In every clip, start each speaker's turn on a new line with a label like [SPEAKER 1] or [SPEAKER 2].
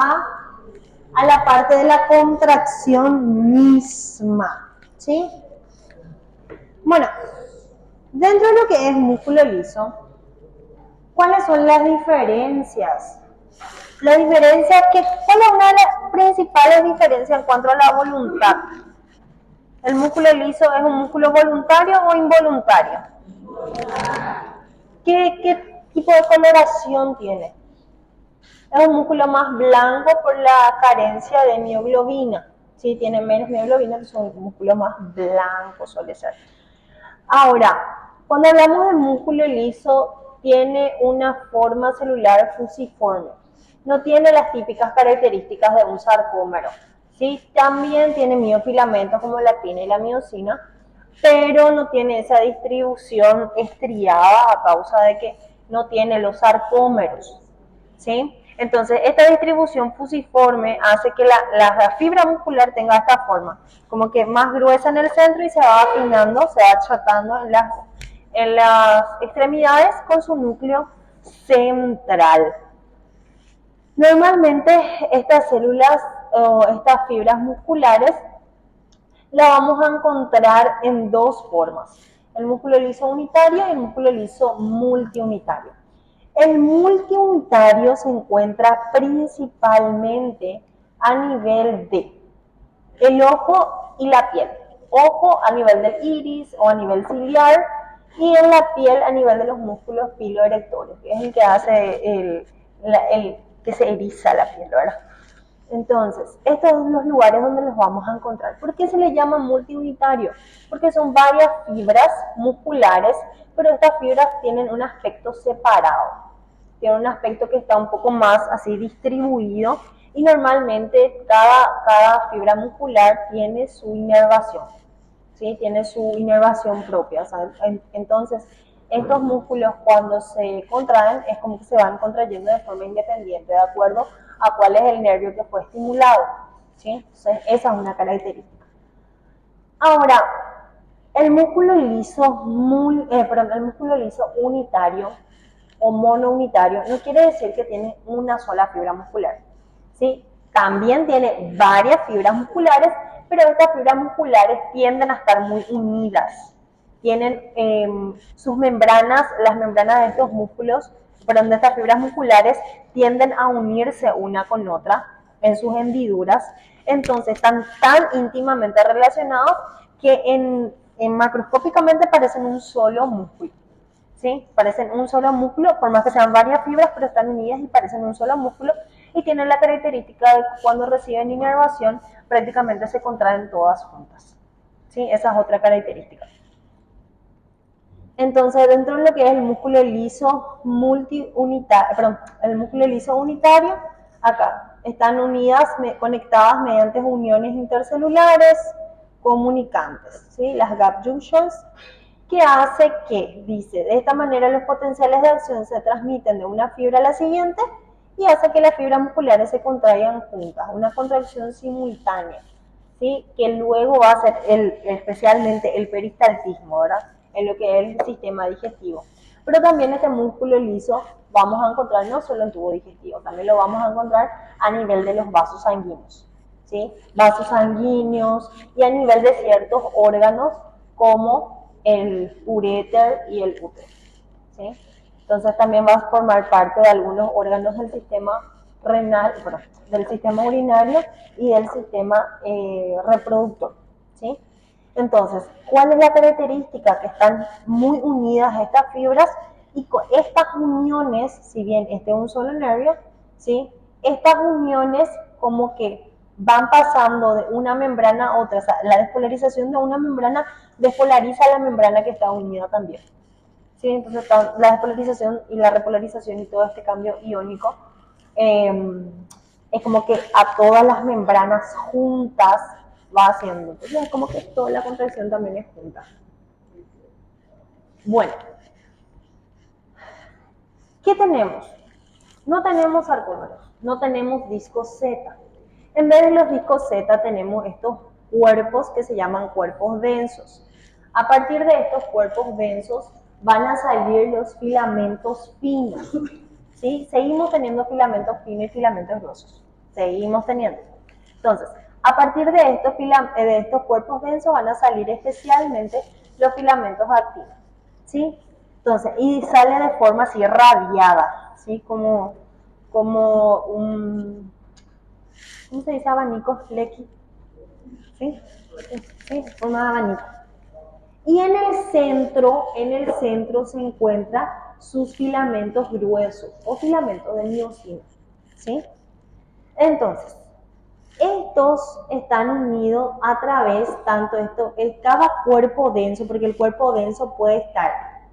[SPEAKER 1] a la parte de la contracción misma, ¿sí? Bueno, dentro de lo que es músculo liso, ¿cuáles son las diferencias? La diferencia ¿cuál es una de las principales diferencias en cuanto a la voluntad? ¿El músculo liso es un músculo voluntario o involuntario? ¿Qué tipo de coloración tiene? Es un músculo más blanco por la carencia de mioglobina. Sí, tiene menos mioglobina, es un músculo más blanco, suele ser. Ahora, cuando hablamos de músculo liso, tiene una forma celular fusiforme. No tiene las típicas características de un sarcómero. ¿Sí? También tiene miofilamentos como la actina y la miosina, pero no tiene esa distribución estriada a causa de que no tiene los sarcómeros. ¿Sí? Entonces, esta distribución fusiforme hace que la fibra muscular tenga esta forma, como que más gruesa en el centro y se va afinando, se va achatando en las extremidades con su núcleo central. Normalmente estas células o estas fibras musculares las vamos a encontrar en dos formas, el músculo liso unitario y el músculo liso multiunitario. El multiunitario se encuentra principalmente a nivel de el ojo y la piel. Ojo a nivel del iris o a nivel ciliar y en la piel a nivel de los músculos piloerectores, que es el que hace el que se eriza la piel, ¿verdad? Entonces, estos son los lugares donde los vamos a encontrar. ¿Por qué se le llama multiunitario? Porque son varias fibras musculares, pero estas fibras tienen un aspecto separado. Tienen un aspecto que está un poco más así distribuido y normalmente cada fibra muscular tiene su inervación. ¿Sí? Tiene su inervación propia. ¿Sabes? Entonces, estos músculos cuando se contraen es como que se van contrayendo de forma independiente, de acuerdo a cuál es el nervio que fue estimulado. ¿Sí? Entonces, esa es una característica. Ahora, el músculo liso, el músculo liso unitario o monounitario no quiere decir que tiene una sola fibra muscular. ¿Sí? También tiene varias fibras musculares, pero estas fibras musculares tienden a estar muy unidas. Tienen sus membranas, las membranas de estos músculos, de estas fibras musculares, tienden a unirse una con otra en sus hendiduras. Entonces están tan íntimamente relacionados que macroscópicamente parecen un solo músculo. ¿Sí? Parecen un solo músculo, por más que sean varias fibras, pero están unidas y parecen un solo músculo y tienen la característica de que cuando reciben inervación prácticamente se contraen todas juntas. ¿Sí? Esa es otra característica. Entonces, dentro de lo que es el músculo liso el músculo liso unitario, acá están unidas, conectadas mediante uniones intercelulares comunicantes, ¿sí? Las gap junctions, que hace que, dice, de esta manera los potenciales de acción se transmiten de una fibra a la siguiente y hace que las fibras musculares se contraigan juntas, una contracción simultánea, ¿sí? Que luego va a ser especialmente el peristaltismo, ¿verdad? En lo que es el sistema digestivo. Pero también este músculo liso vamos a encontrar no solo en tubo digestivo, también lo vamos a encontrar a nivel de los vasos sanguíneos, ¿sí? Vasos sanguíneos y a nivel de ciertos órganos como el uréter y el útero, ¿sí? Entonces también va a formar parte de algunos órganos del sistema renal, del sistema urinario y del sistema reproductor, ¿sí? Entonces, ¿cuál es la característica? Que están muy unidas estas fibras y con estas uniones, si bien este es un solo nervio, ¿sí? Estas uniones como que van pasando de una membrana a otra, o sea, la despolarización de una membrana despolariza la membrana que está unida también. ¿Sí? Entonces la despolarización y la repolarización y todo este cambio iónico es como que a todas las membranas juntas va haciendo. Entonces es como que toda la contracción también es junta. Bueno, ¿qué tenemos? No tenemos sarcómeros, no tenemos discos Z. En vez de los discos Z tenemos estos cuerpos que se llaman cuerpos densos. A partir de estos cuerpos densos van a salir los filamentos finos. ¿Sí? Seguimos teniendo filamentos finos y filamentos gruesos. Seguimos teniendo. Entonces, a partir de estos cuerpos densos van a salir especialmente los filamentos actinos, ¿sí? Entonces, y sale de forma así radiada, ¿sí? Como un, ¿cómo se dice? Abanico, lequi, ¿sí? Sí, forma de abanico. Y en el centro se encuentran sus filamentos gruesos o filamentos de miocina, ¿sí? Entonces, estos están unidos a través, tanto cada cuerpo denso, porque el cuerpo denso puede estar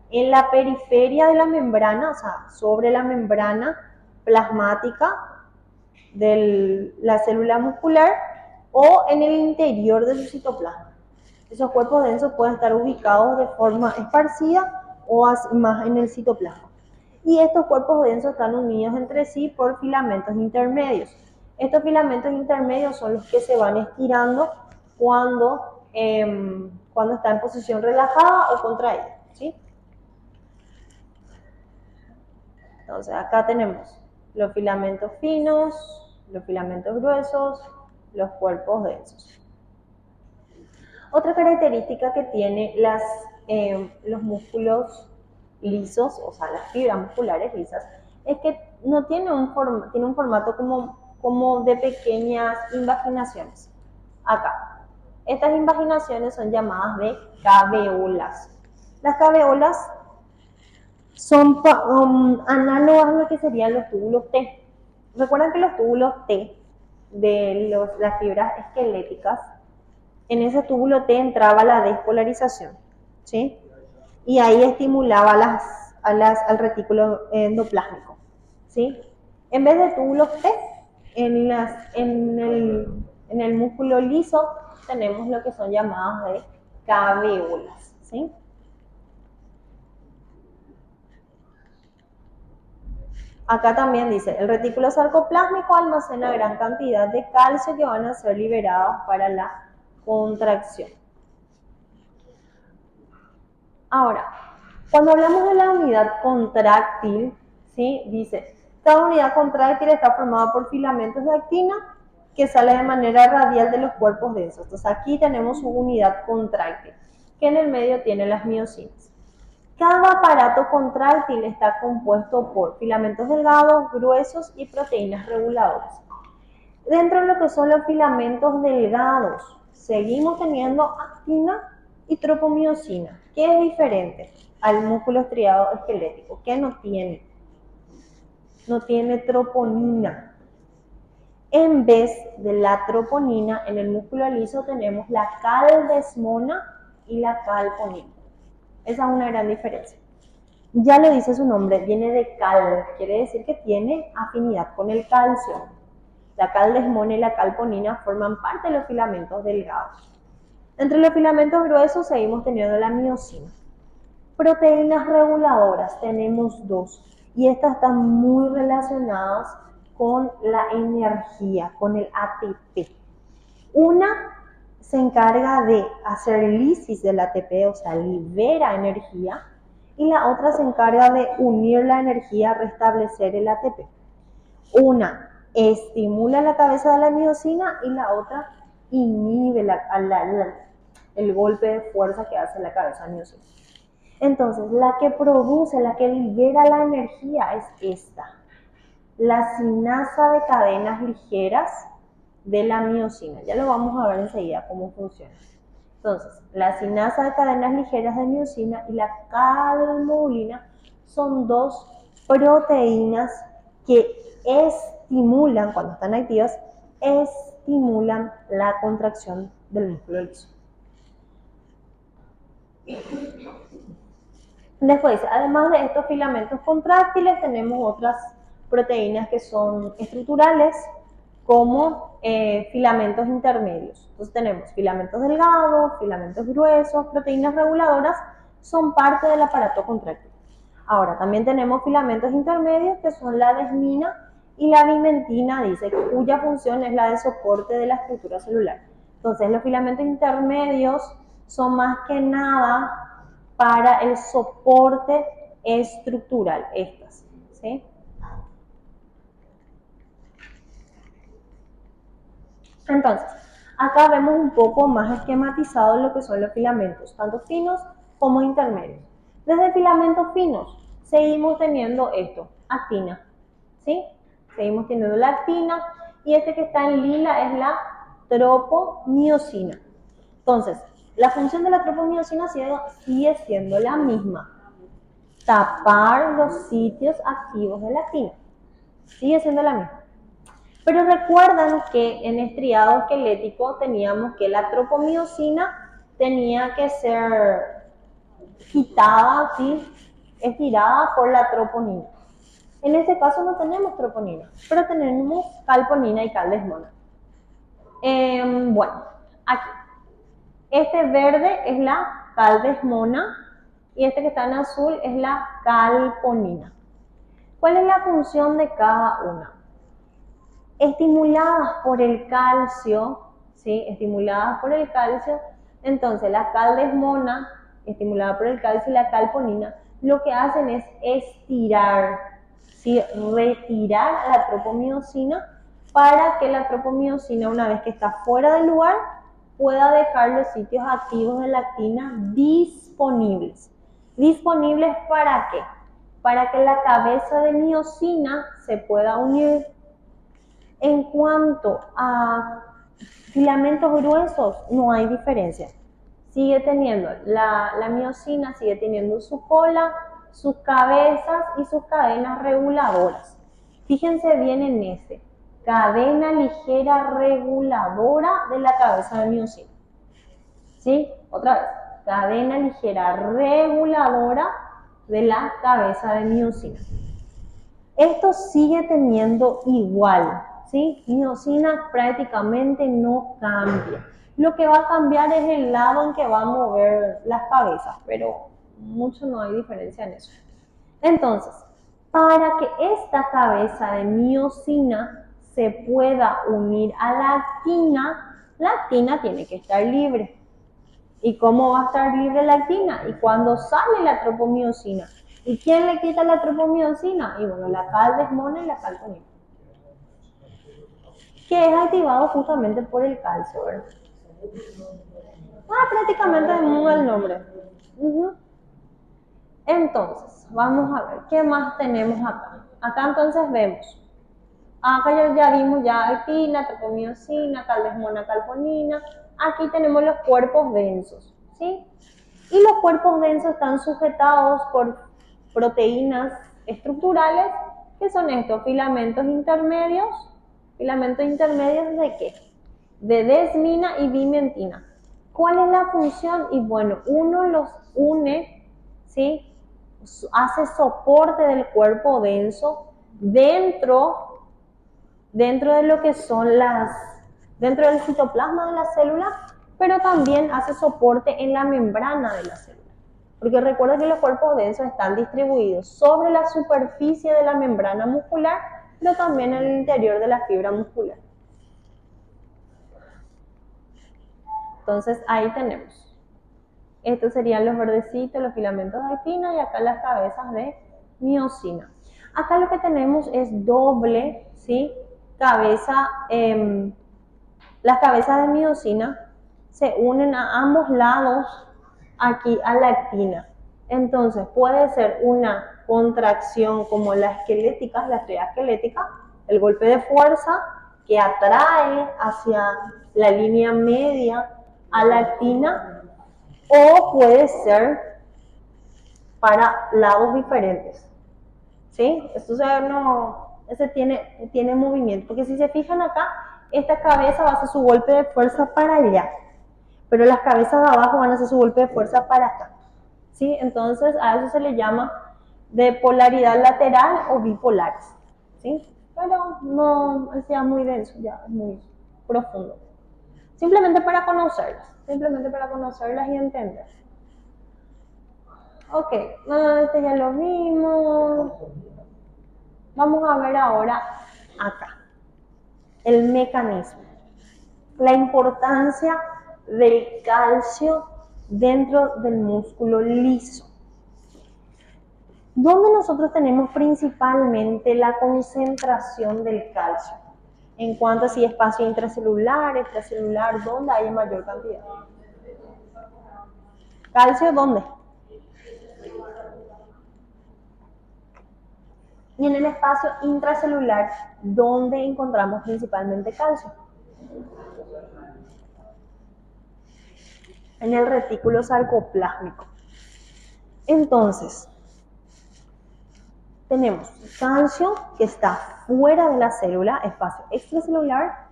[SPEAKER 1] en la periferia de la membrana, o sea, sobre la membrana plasmática de la célula muscular o en el interior de su citoplasma. Esos cuerpos densos pueden estar ubicados de forma esparcida o más en el citoplasma. Y estos cuerpos densos están unidos entre sí por filamentos intermedios. Estos filamentos intermedios son los que se van estirando cuando está en posición relajada o contraída, ¿sí? Entonces acá tenemos los filamentos finos, los filamentos gruesos, los cuerpos densos. Otra característica que tiene los músculos lisos, o sea, las fibras musculares lisas, es que no tiene tiene un formato como de pequeñas invaginaciones. Acá. Estas invaginaciones son llamadas de caveolas. Las caveolas son análogas a lo que serían los túbulos T. Recuerden que los túbulos T de las fibras esqueléticas, en ese túbulo T entraba la despolarización, ¿sí? Y ahí estimulaba al retículo endoplásmico, ¿sí? En vez de túbulos T, en el músculo liso tenemos lo que son llamadas de caveolas, ¿sí? Acá también dice, el retículo sarcoplásmico almacena gran cantidad de calcio que van a ser liberados para la contracción. Ahora, cuando hablamos de la unidad contráctil, ¿sí? Dice, cada unidad contráctil está formada por filamentos de actina que sale de manera radial de los cuerpos densos. Entonces aquí tenemos su unidad contráctil, que en el medio tiene las miocinas. Cada aparato contráctil está compuesto por filamentos delgados, gruesos y proteínas reguladoras. Dentro de lo que son los filamentos delgados, seguimos teniendo actina y tropomiosina, que es diferente al músculo estriado esquelético, que no tiene troponina. En vez de la troponina, en el músculo liso tenemos la caldesmona y la calponina. Esa es una gran diferencia. Ya lo dice su nombre, viene de cal, quiere decir que tiene afinidad con el calcio. La caldesmona y la calponina forman parte de los filamentos delgados. Entre los filamentos gruesos seguimos teniendo la miocina. Proteínas reguladoras tenemos dos y estas están muy relacionadas con la energía, con el ATP. Una se encarga de hacer lisis del ATP, o sea, libera energía, y la otra se encarga de unir la energía, restablecer el ATP. Una estimula la cabeza de la miocina y la otra inhibe el golpe de fuerza que hace la cabeza de la miocina. Entonces, la que produce, la que libera la energía es esta, la sinasa de cadenas ligeras de la miocina. Ya lo vamos a ver enseguida cómo funciona. Entonces, la sinasa de cadenas ligeras de miocina y la calmodulina son dos proteínas que estimulan, cuando están activas, estimulan la contracción del músculo liso. Después, además de estos filamentos contráctiles, tenemos otras proteínas que son estructurales, como filamentos intermedios. Entonces tenemos filamentos delgados, filamentos gruesos, proteínas reguladoras, son parte del aparato contráctil. Ahora, también tenemos filamentos intermedios que son la desmina y la bimentina, dice, cuya función es la de soporte de la estructura celular. Entonces, los filamentos intermedios son más que nada para el soporte estructural, estas, ¿sí? Entonces, acá vemos un poco más esquematizado lo que son los filamentos, tanto finos como intermedios. Desde filamentos finos, seguimos teniendo esto, actina, ¿sí? Seguimos teniendo la actina y este que está en lila es la tropomiosina. Entonces, la función de la tropomiosina sigue siendo la misma, tapar los sitios activos de la actina. Sigue siendo la misma. Pero recuerdan que en estriado esquelético teníamos que la tropomiosina tenía que ser quitada, ¿sí? Estirada por la troponina. En este caso no tenemos troponina, pero tenemos calponina y caldesmona. Bueno, aquí. Este verde es la caldesmona y este que está en azul es la calponina. ¿Cuál es la función de cada una? Estimuladas por el calcio, ¿sí? Estimuladas por el calcio, entonces la caldesmona, estimulada por el calcio y la calponina, lo que hacen es estirar, ¿sí? Retirar a la tropomiosina para que la tropomiosina, una vez que está fuera del lugar, pueda dejar los sitios activos de la actina disponibles. ¿Disponibles para qué? Para que la cabeza de miosina se pueda unir. En cuanto a filamentos gruesos, no hay diferencia. Sigue teniendo, la miosina sigue teniendo su cola, sus cabezas y sus cadenas reguladoras. Fíjense bien en este, cadena ligera reguladora de la cabeza de miosina. ¿Sí? Otra vez, cadena ligera reguladora de la cabeza de miosina. Esto sigue teniendo igual, ¿sí? Miosina prácticamente no cambia. Lo que va a cambiar es el lado en que va a mover las cabezas, pero mucho no hay diferencia en eso. Entonces, para que esta cabeza de miosina se pueda unir a la actina tiene que estar libre. ¿Y cómo va a estar libre la actina? Y cuando sale la tropomiosina. ¿Y quién le quita la tropomiosina? Y bueno, la caldesmona y la calponina. Que es activado justamente por el calcio, ¿verdad? Prácticamente es muy el nombre. Entonces, vamos a ver, ¿qué más tenemos acá? Acá entonces vemos. Acá ya vimos ya actina, tropomiosina, caldesmona, calponina. Aquí tenemos los cuerpos densos, ¿sí? Y los cuerpos densos están sujetados por proteínas estructurales, que son estos filamentos intermedios. ¿Filamentos intermedios de qué? De desmina y bimentina. ¿Cuál es la función? Y bueno, uno los une, ¿sí? Hace soporte del cuerpo denso dentro de lo que son dentro del citoplasma de la célula, pero también hace soporte en la membrana de la célula. Porque recuerda que los cuerpos densos están distribuidos sobre la superficie de la membrana muscular, pero también en el interior de la fibra muscular. Entonces ahí tenemos. Estos serían los verdecitos, los filamentos de actina y acá las cabezas de miosina. Acá lo que tenemos es doble, ¿sí? Cabeza, las cabezas de miosina se unen a ambos lados aquí a la actina. Entonces puede ser una contracción como la esquelética, la estrella esquelética, el golpe de fuerza que atrae hacia la línea media a la actina, o puede ser para lados diferentes. ¿Sí? Esto ese tiene movimiento, porque si se fijan acá, esta cabeza va a hacer su golpe de fuerza para allá, pero las cabezas de abajo van a hacer su golpe de fuerza para acá. ¿Sí? Entonces a eso se le llama de polaridad lateral o bipolares. ¿Sí? Pero no es ya muy denso, ya es muy profundo. Simplemente para conocerlas y entender. Ok, este ya lo vimos. Vamos a ver ahora acá el mecanismo, la importancia del calcio dentro del músculo liso. ¿Dónde nosotros tenemos principalmente la concentración del calcio? En cuanto a si espacio intracelular, extracelular, ¿dónde hay mayor cantidad? ¿Calcio dónde? Y en el espacio intracelular, ¿dónde encontramos principalmente calcio? En el retículo sarcoplásmico. Entonces, tenemos calcio que está fuera de la célula, espacio extracelular,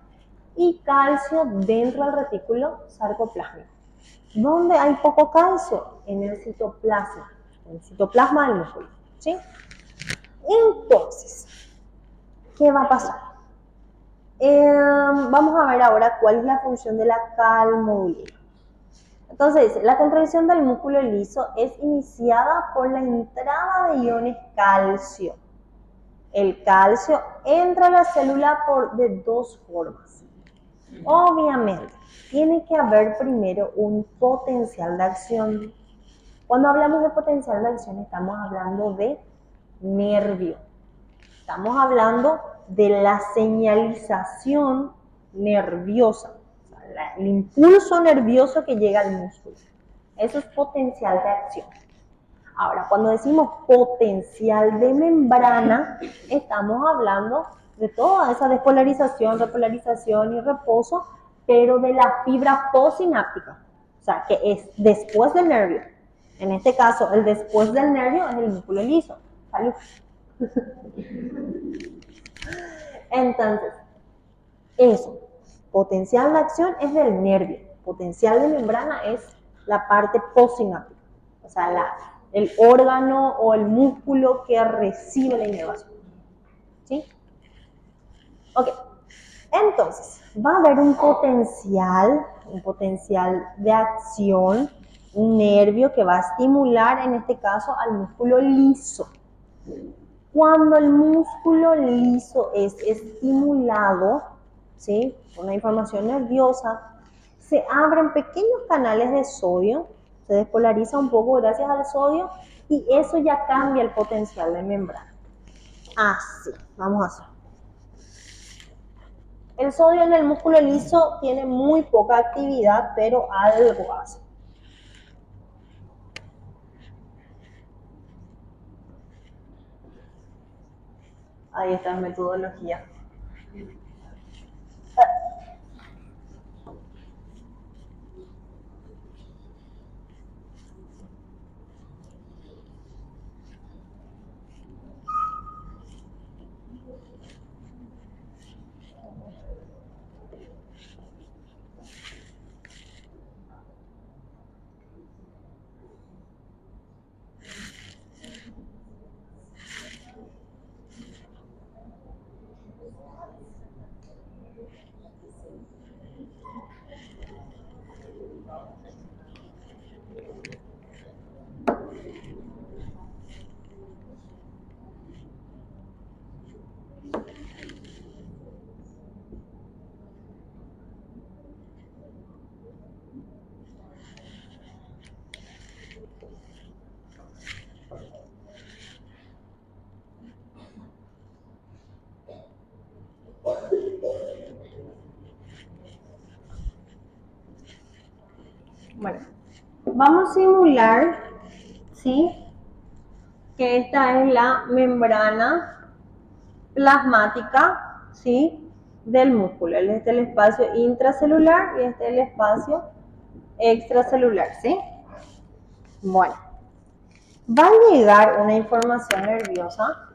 [SPEAKER 1] y calcio dentro del retículo sarcoplásmico. ¿Dónde hay poco calcio? En el citoplasma del músculo, ¿sí? Entonces, ¿qué va a pasar? Vamos a ver ahora cuál es la función de la calmodulina. Entonces, la contracción del músculo liso es iniciada por la entrada de iones calcio. El calcio entra a la célula de dos formas. Obviamente, tiene que haber primero un potencial de acción. Cuando hablamos de potencial de acción, estamos hablando de nervio. Estamos hablando de la señalización nerviosa, o sea, el impulso nervioso que llega al músculo. Eso es potencial de acción. Ahora, cuando decimos potencial de membrana, estamos hablando de toda esa despolarización, repolarización y reposo, pero de la fibra postsináptica, o sea, que es después del nervio. En este caso, el después del nervio es el músculo liso. Salud. Entonces, eso, potencial de acción es del nervio, potencial de membrana es la parte postsináptica, o sea, el órgano o el músculo que recibe la inervación. ¿Sí? Ok, entonces, va a haber un potencial de acción, un nervio que va a estimular, en este caso, al músculo liso. Cuando el músculo liso es estimulado, ¿sí?, por una información nerviosa, se abren pequeños canales de sodio, se despolariza un poco gracias al sodio y eso ya cambia el potencial de membrana. Así, vamos a hacer. El sodio en el músculo liso tiene muy poca actividad, pero algo hace. Ahí está la metodología. Bueno, vamos a simular, ¿sí?, que esta es la membrana plasmática, ¿sí?, del músculo. Este es el espacio intracelular y este es el espacio extracelular, ¿sí? Bueno, va a llegar una información nerviosa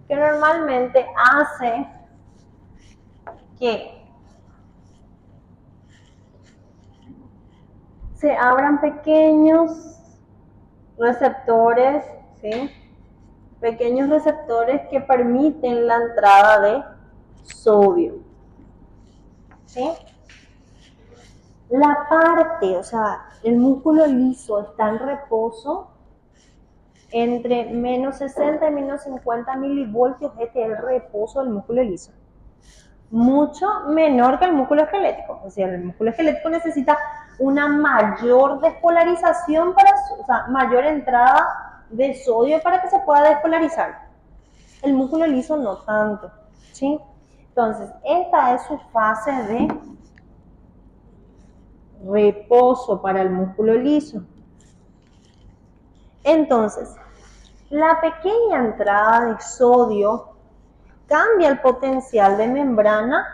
[SPEAKER 1] que normalmente hace que se abran pequeños receptores, ¿sí?, pequeños receptores que permiten la entrada de sodio, ¿sí? La parte, o sea, el músculo liso está en reposo entre menos 60 y menos 50 milivoltios. Este es el reposo del músculo liso. Mucho menor que el músculo esquelético. O sea, el músculo esquelético necesita una mayor despolarización, o sea, mayor entrada de sodio para que se pueda despolarizar. El músculo liso no tanto, ¿sí? Entonces, esta es su fase de reposo para el músculo liso. Entonces, la pequeña entrada de sodio cambia el potencial de membrana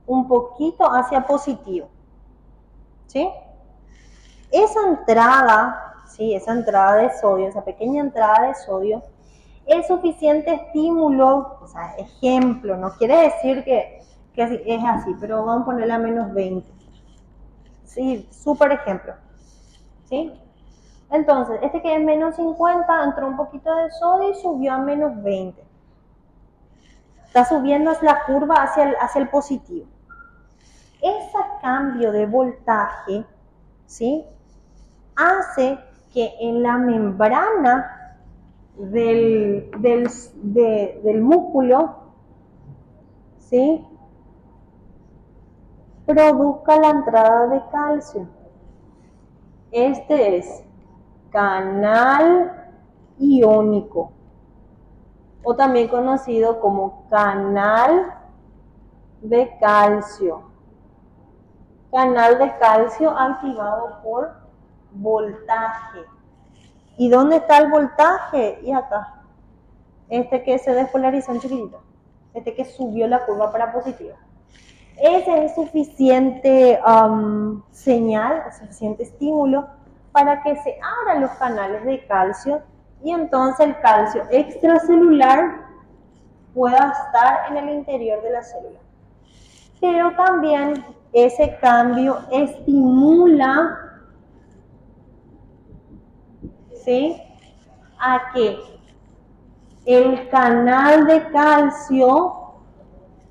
[SPEAKER 1] un poquito hacia positivo. ¿Sí? Esa entrada, ¿sí? Esa entrada de sodio, esa pequeña entrada de sodio, es suficiente estímulo, o sea, ejemplo, no quiere decir que es así, pero vamos a ponerle a menos 20. Sí, súper ejemplo. ¿Sí? Entonces, este que es menos 50, entró un poquito de sodio y subió a menos 20. Está subiendo la curva hacia el positivo. Ese cambio de voltaje, ¿sí? Hace que en la membrana del músculo, ¿sí? Produzca la entrada de calcio. Este es canal iónico, o también conocido como canal de calcio. Canal de calcio activado por voltaje. ¿Y dónde está el voltaje? Y acá. Este que se despolarizó en chiquitito. Este que subió la curva para positiva. Ese es suficiente señal, suficiente estímulo para que se abran los canales de calcio y entonces el calcio extracelular pueda estar en el interior de la célula. Pero también ese cambio estimula, ¿sí?, a que el canal de calcio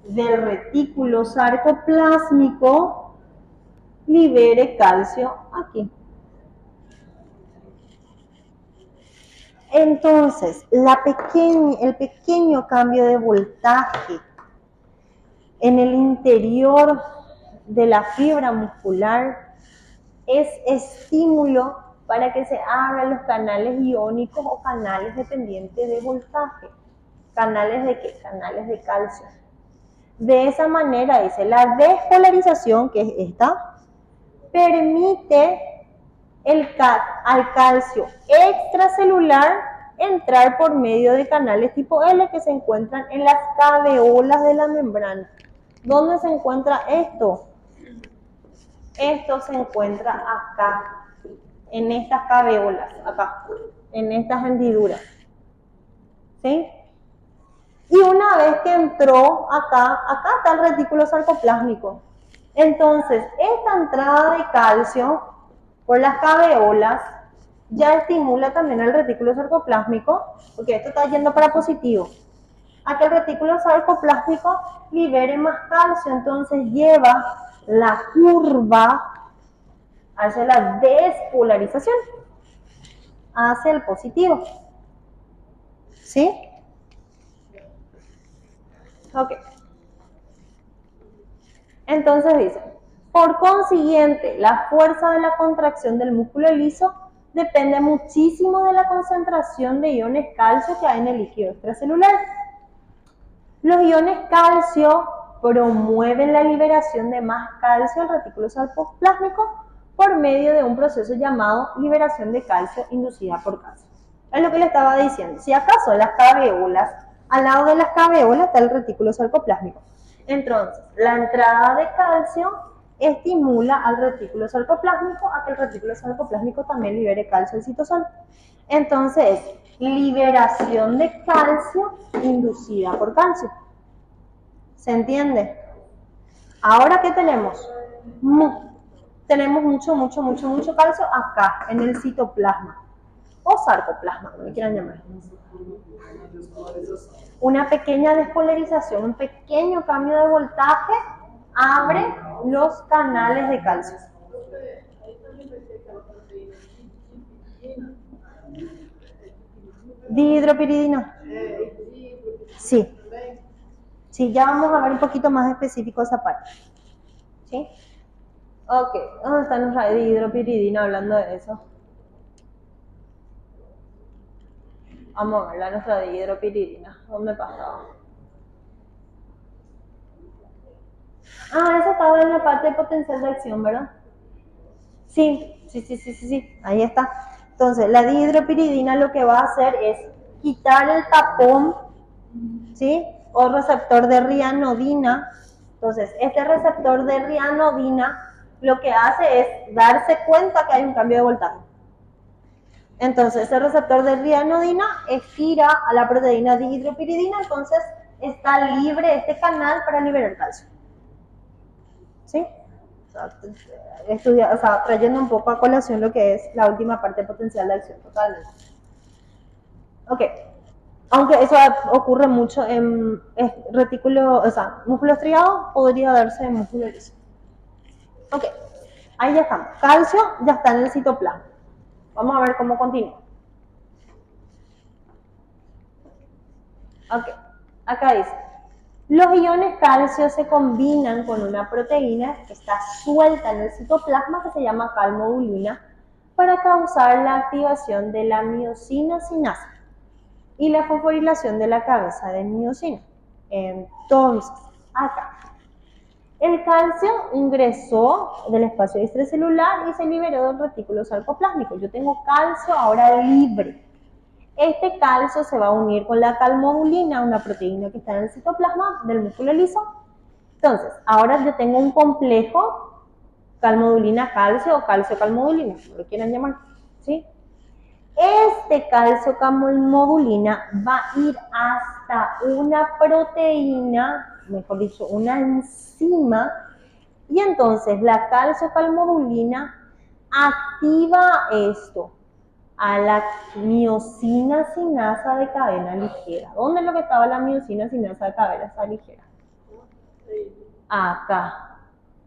[SPEAKER 1] del retículo sarcoplásmico libere calcio aquí. Entonces, el pequeño cambio de voltaje en el interior de la fibra muscular es estímulo para que se abran los canales iónicos o canales dependientes de voltaje. ¿Canales de qué? Canales de calcio. De esa manera, dice, la despolarización, que es esta, permite al calcio extracelular entrar por medio de canales tipo L que se encuentran en las caveolas de la membrana. ¿Dónde se encuentra esto? Esto se encuentra acá, en estas caveolas, acá, en estas hendiduras. ¿Sí? Y una vez que entró acá está el retículo sarcoplásmico. Entonces, esta entrada de calcio por las caveolas ya estimula también al retículo sarcoplásmico, porque esto está yendo para positivo, a que el retículo sarcoplásmico libere más calcio, entonces lleva la curva hacia la despolarización, hacia el positivo. ¿Sí? Ok. Entonces dice, por consiguiente, la fuerza de la contracción del músculo liso depende muchísimo de la concentración de iones calcio que hay en el líquido extracelular. Los iones calcio promueven la liberación de más calcio al retículo sarcoplásmico por medio de un proceso llamado liberación de calcio inducida por calcio. Es lo que le estaba diciendo. Si acaso en las caveolas, al lado de las caveolas está el retículo sarcoplásmico. Entonces, la entrada de calcio estimula al retículo sarcoplásmico a que el retículo sarcoplásmico también libere calcio al citosol. Entonces, liberación de calcio inducida por calcio. ¿Se entiende? Ahora, ¿qué tenemos? Tenemos mucho calcio acá, en el citoplasma. O sarcoplasma, como le quieran llamar. Una pequeña despolarización, un pequeño cambio de voltaje abre los canales de calcio. Dihidropiridina. Sí. Sí, ya vamos a ver un poquito más específico esa parte. ¿Sí? Ok, ¿dónde está nuestra dihidropiridina hablando de eso? Vamos a ver la nuestra dihidropiridina. ¿Dónde pasaba? Ah, eso estaba en la parte de potencial de acción, ¿verdad? Sí. Ahí está. Entonces, la dihidropiridina lo que va a hacer es quitar el tapón, ¿sí? O receptor de rianodina. Entonces, este receptor de rianodina lo que hace es darse cuenta que hay un cambio de voltaje. Entonces, ese receptor de rianodina estira a la proteína dihidropiridina, entonces está libre este canal para liberar calcio. ¿Sí? Trayendo un poco a colación lo que es la última parte potencial de acción totalmente. Ok, aunque eso ocurre mucho en retículo, músculo estriado, podría darse en músculo liso. Ok, ahí ya estamos. Calcio ya está en el citoplasma. Vamos a ver cómo continúa. Ok, acá dice, los iones calcio se combinan con una proteína que está suelta en el citoplasma que se llama calmodulina para causar la activación de la miosina sinasa y la fosforilación de la cabeza de miosina. Entonces, acá, el calcio ingresó del espacio extracelular y se liberó del retículo sarcoplásmico. Yo tengo calcio ahora libre. Este calcio se va a unir con la calmodulina, una proteína que está en el citoplasma del músculo liso. Entonces, ahora yo tengo un complejo calmodulina-calcio o calcio-calmodulina, como lo quieran llamar, ¿sí? Este calcio-calmodulina va a ir hasta una proteína, mejor dicho, una enzima, y entonces la calcio-calmodulina activa esto a la miosina sinasa de cadena ligera. ¿Dónde es lo que estaba la miosina sinasa de cadena ligera? Acá,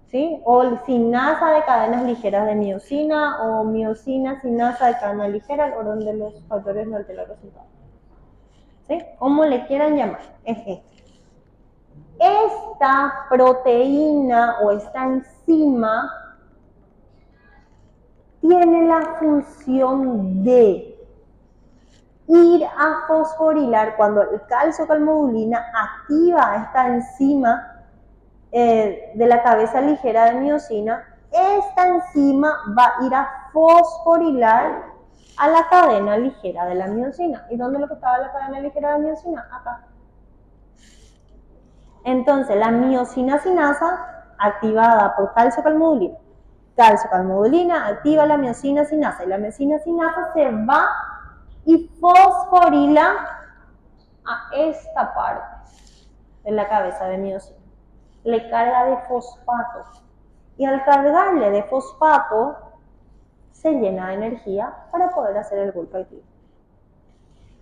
[SPEAKER 1] ¿sí? O sinasa de cadenas ligeras de miosina o miosina sinasa de cadena ligera, el orden de los factores no altera el resultado. ¿Sí? Como le quieran llamar, es este. Esta proteína o esta enzima tiene la función de ir a fosforilar cuando el calcio-calmodulina activa esta enzima de la cabeza ligera de miosina. Esta enzima va a ir a fosforilar a la cadena ligera de la miosina. ¿Y dónde es lo que estaba la cadena ligera de miosina? Acá. Entonces, la miosina sinasa activada por calcio-calmodulina. Calcio-calmodulina activa la miosina sinasa y la miosina sinasa se va y fosforila a esta parte de la cabeza de miosina. Le carga de fosfato y al cargarle de fosfato se llena de energía para poder hacer el golpe activo.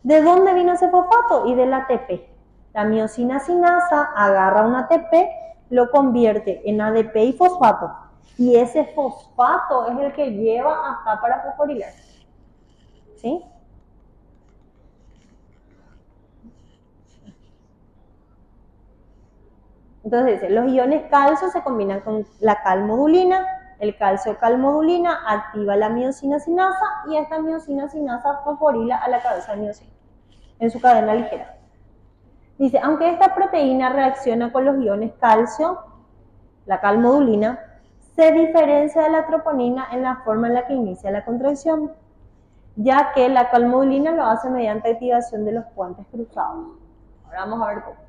[SPEAKER 1] ¿De dónde vino ese fosfato? Y del ATP. La miosina sinasa agarra un ATP, lo convierte en ADP y fosfato. Y ese fosfato es el que lleva acá para fosforilar. ¿Sí? Entonces dice, los iones calcio se combinan con la calmodulina, el calcio-calmodulina activa la miosina sinasa y esta miosina sinasa fosforila a la cabeza de miosina en su cadena ligera. Dice, aunque esta proteína reacciona con los iones calcio, la calmodulina, se diferencia de la troponina en la forma en la que inicia la contracción, ya que la calmodulina lo hace mediante activación de los puentes cruzados. Ahora vamos a ver cómo.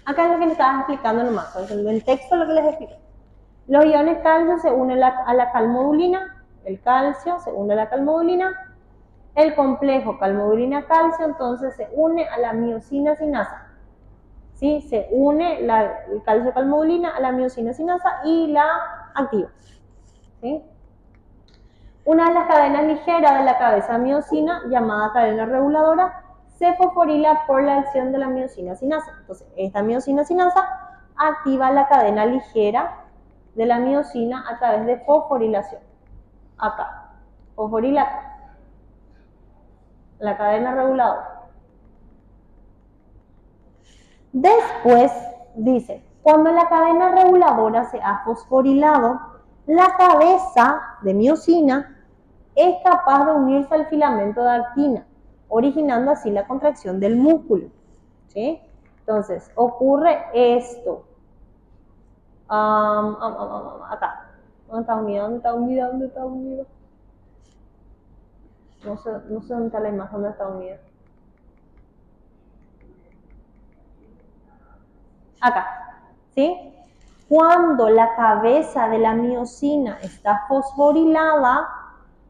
[SPEAKER 1] Acá es lo que les estaba explicando nomás, en el texto lo que les expliqué. Los iones calcio se unen a la calmodulina, el calcio se une a la calmodulina, el complejo calmodulina-calcio entonces se une a la miosina sinasa. ¿Sí? Se une el calcio-calmodulina a la miosina sinasa y la activa. ¿Sí? Una de las cadenas ligeras de la cabeza miosina, llamada cadena reguladora, se fosforila por la acción de la miosina sinasa. Entonces, esta miosina sinasa activa la cadena ligera de la miosina a través de fosforilación. Acá, fosforila acá. La cadena reguladora. Después dice, cuando la cadena reguladora se ha fosforilado, la cabeza de miosina es capaz de unirse al filamento de actina originando así la contracción del músculo, ¿sí? Entonces, ocurre esto. Acá. ¿Dónde está unido? ¿Dónde está unido? ¿Dónde está unido? No sé dónde está la imagen, dónde está unida. Acá, ¿sí? Cuando la cabeza de la miosina está fosforilada,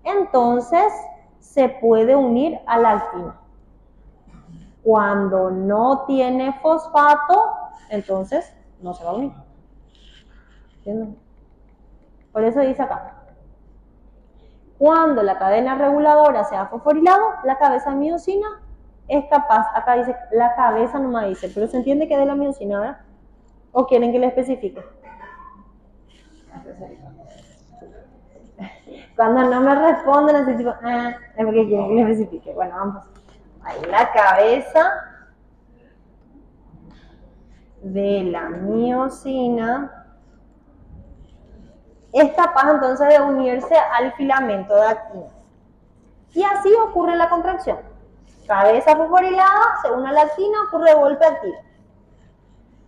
[SPEAKER 1] entonces se puede unir a la actina. Cuando no tiene fosfato, entonces no se va a unir. ¿Entienden? Por eso dice acá. Cuando la cadena reguladora se ha fosforilado, la cabeza miosina es capaz, acá dice, la cabeza no me dice, pero se entiende que es de la miosina, ¿verdad? ¿O quieren que le especifique? Cuando no me responden, así tipo, es porque quieren que le especifique. Bueno, vamos. Ahí la cabeza de la miosina es capaz entonces de unirse al filamento de actina. Y así ocurre la contracción. Cabeza fosforilada, se une a la actina, ocurre golpe activo.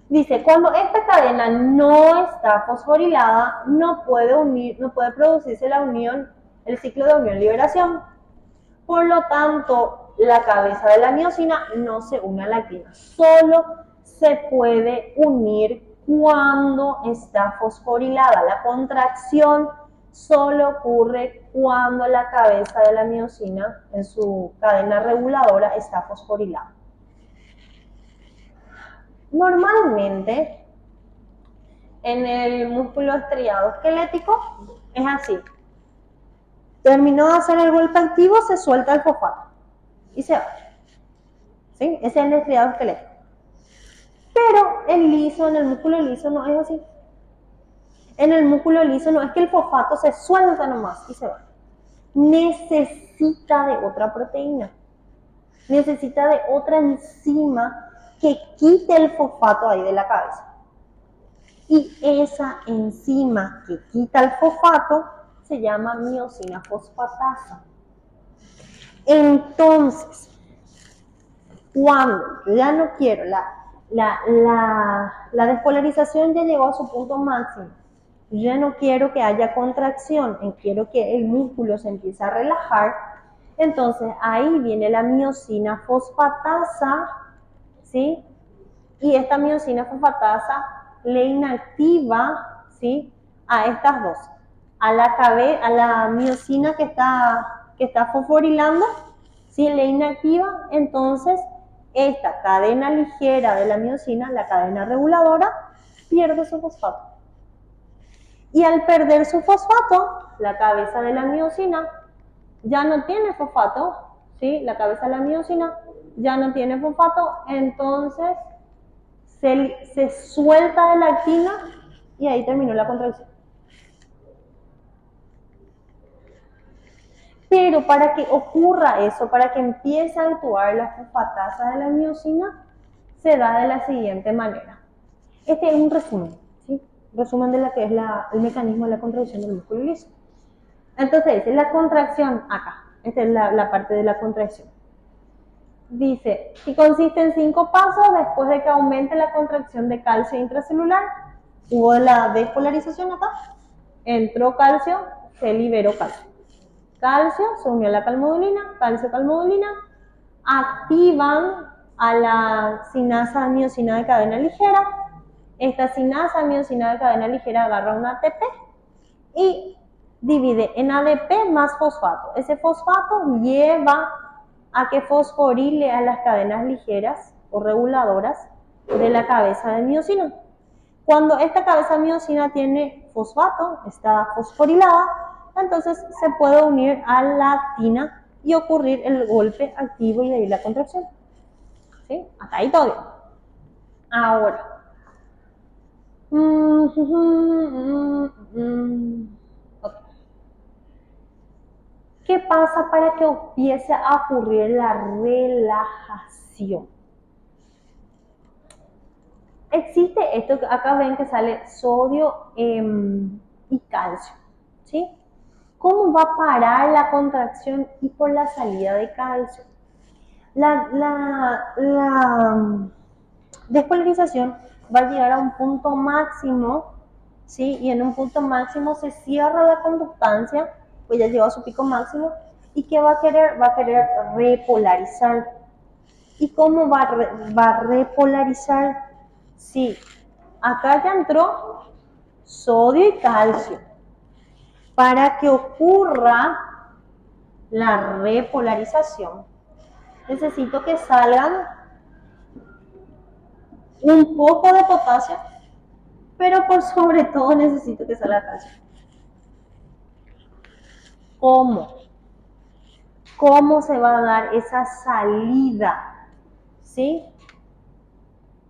[SPEAKER 1] Dice, cuando esta cadena no está fosforilada, no puede producirse la unión, el ciclo de unión-liberación. Por lo tanto, la cabeza de la miosina no se une a la actina. Solo se puede unir cuando está fosforilada. La contracción solo ocurre cuando la cabeza de la miosina en su cadena reguladora está fosforilada. Normalmente, en el músculo estriado esquelético es así. Terminó de hacer el golpe activo, se suelta el fosfato y se va. ¿Sí? Ese es el estriado esquelético. Pero el liso, en el músculo liso no es así. En el músculo liso no es que el fosfato se suelta nomás y se va. Necesita de otra proteína. Necesita de otra enzima que quite el fosfato ahí de la cabeza. Y esa enzima que quita el fosfato se llama miosina fosfatasa. Entonces, cuando ya no quiero, la despolarización ya llegó a su punto máximo, ya no quiero que haya contracción, quiero que el músculo se empiece a relajar, entonces ahí viene la miosina fosfatasa, ¿sí? Y esta miosina fosfatasa le inactiva, ¿sí?, a estas dos, a la miosina que está fosforilando, ¿sí?, le inactiva, entonces esta cadena ligera de la miosina, la cadena reguladora, pierde su fosfato. Y al perder su fosfato, la cabeza de la miosina ya no tiene fosfato, ¿sí?, la cabeza de la miosina ya no tiene fosfato, entonces se suelta de la actina y ahí terminó la contracción. Pero para que ocurra eso, para que empiece a actuar la fosfatasa de la miosina, se da de la siguiente manera. Este es un resumen, ¿sí? Resumen de lo que es el mecanismo de la contracción del músculo liso. Entonces, la contracción acá, esta es la parte de la contracción. Dice, y consiste en 5 pasos después de que aumente la contracción de calcio intracelular. Hubo la despolarización acá, entró calcio, se liberó calcio. Calcio se unió a la calmodulina, calcio-calmodulina, activan a la sinasa miosina de cadena ligera. Esta sinasa miosina de cadena ligera agarra un ATP y divide en ADP más fosfato. Ese fosfato lleva a que fosforile a las cadenas ligeras o reguladoras de la cabeza de miosina. Cuando esta cabeza miosina tiene fosfato, está fosforilada, entonces se puede unir a la actina y ocurrir el golpe activo y de ahí la contracción. ¿Sí? Hasta ahí todo bien. Ahora. Okay. ¿Qué pasa para que empiece a ocurrir la relajación? Existe esto, acá ven que sale sodio y calcio, ¿sí? ¿Cómo va a parar la contracción y por la salida de calcio? La despolarización va a llegar a un punto máximo, ¿sí? Y en un punto máximo se cierra la conductancia, pues ya llegó a su pico máximo, y ¿qué va a querer? Va a querer repolarizar. ¿Y cómo va a repolarizar? Sí, acá ya entró sodio y calcio. Para que ocurra la repolarización, necesito que salgan un poco de potasio, pero por sobre todo necesito que salga calcio. ¿Cómo? ¿Cómo se va a dar esa salida? ¿Sí?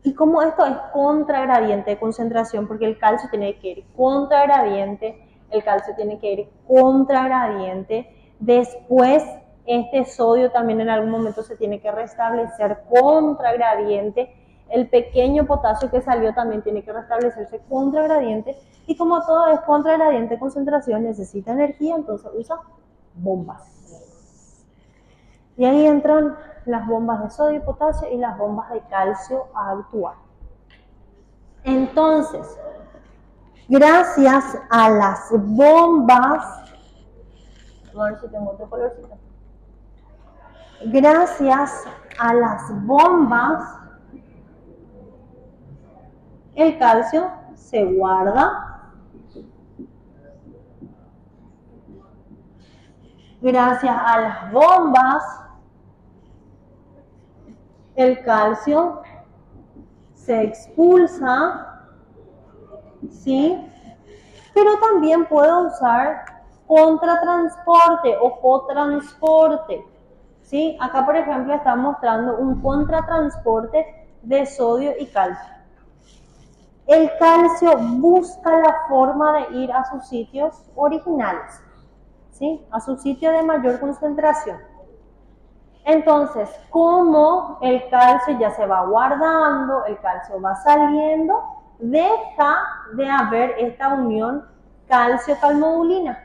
[SPEAKER 1] Y como esto es contragradiente de concentración, porque el calcio tiene que ir contragradiente, el calcio tiene que ir contragradiente, después este sodio también en algún momento se tiene que restablecer contragradiente, el pequeño potasio que salió también tiene que restablecerse contragradiente, y como todo es contragradiente de concentración, necesita energía, entonces usa bombas. Y ahí entran las bombas de sodio y potasio y las bombas de calcio a actuar. Entonces, gracias a las bombas, a ver si tengo otro colorcito. Gracias a las bombas, el calcio se guarda. Gracias a las bombas, el calcio se expulsa, ¿sí? Pero también puedo usar contratransporte o cotransporte, ¿sí? Acá, por ejemplo, está mostrando un contratransporte de sodio y calcio. El calcio busca la forma de ir a sus sitios originales, ¿sí? A su sitio de mayor concentración. Entonces, como el calcio ya se va guardando, el calcio va saliendo, deja de haber esta unión calcio-calmodulina.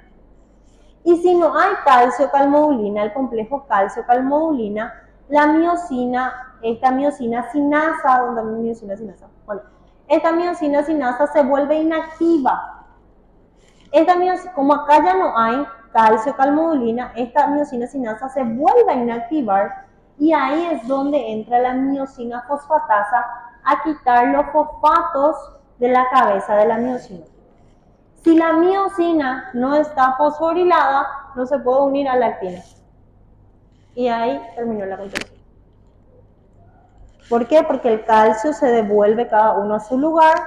[SPEAKER 1] Y si no hay calcio-calmodulina, el complejo calcio-calmodulina, la miosina, esta miosina sinasa, ¿dónde hay miosina sinasa? Bueno, esta miosina sinasa se vuelve inactiva. Como acá ya no hay calcio-calmodulina, esta miosina sinasa se vuelve a inactivar y ahí es donde entra la miosina fosfatasa a quitar los fosfatos de la cabeza de la miosina. Si la miosina no está fosforilada, no se puede unir a la actina. Y ahí terminó la contención. ¿Por qué? Porque el calcio se devuelve cada uno a su lugar,